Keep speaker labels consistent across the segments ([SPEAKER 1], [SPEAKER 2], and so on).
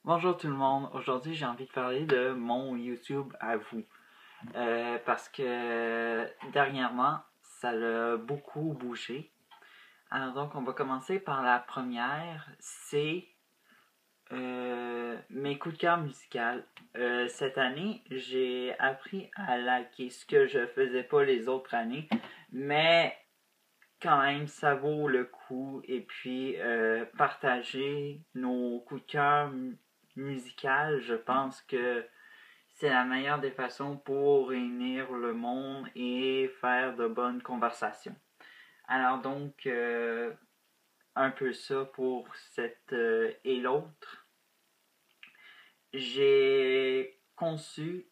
[SPEAKER 1] Bonjour tout le monde, aujourd'hui j'ai envie de parler de mon YouTube à vous. Parce que dernièrement ça a beaucoup bougé. Alors donc on va commencer par la première, c'est mes coups de cœur musicaux. Cette année j'ai appris à liker ce que je faisais pas les autres années, mais quand même ça vaut le coup. Et puis partager nos coups de cœur musicaux, je pense que c'est la meilleure des façons pour réunir le monde et faire de bonnes conversations. Alors donc un peu ça pour cette et l'autre. J'ai conçu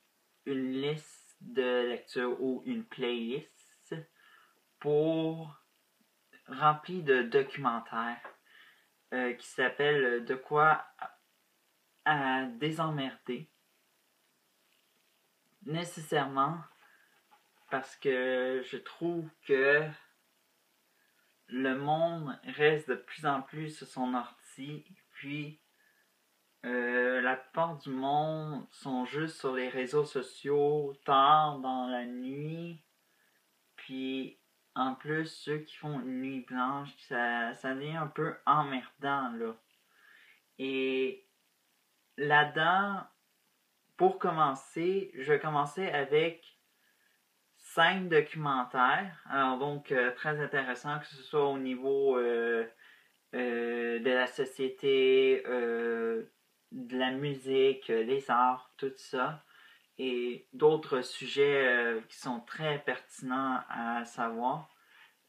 [SPEAKER 1] une liste de lecture ou une playlist pour rempli de documentaires qui s'appelle De quoi à désemmerder. Nécessairement parce que je trouve que le monde reste de plus en plus sur son ordi. Et puis la plupart du monde sont juste sur les réseaux sociaux tard dans la nuit. Puis en plus, ceux qui font une nuit blanche, ça devient un peu emmerdant là. Et là-dedans, pour commencer, je vais commencer avec 5 documentaires. Alors donc, très intéressant, que ce soit au niveau de la société, de la musique, des arts, tout ça. Et d'autres sujets qui sont très pertinents à savoir.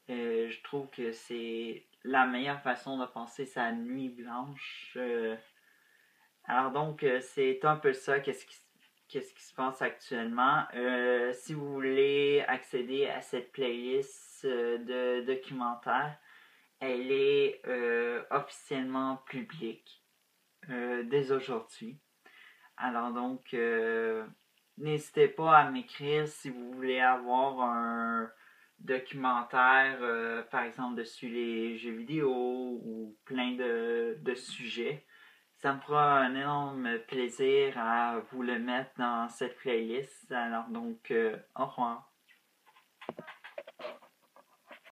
[SPEAKER 1] Je trouve que c'est la meilleure façon de passer sa nuit blanche. Alors donc, c'est un peu ça, qu'est-ce qui se passe actuellement. Si vous voulez accéder à cette playlist de documentaires, elle est officiellement publique dès aujourd'hui. Alors donc, n'hésitez pas à m'écrire si vous voulez avoir un documentaire, par exemple, dessus les jeux vidéo ou plein de sujets. Ça me fera un énorme plaisir à vous le mettre dans cette playlist. Alors donc, au revoir.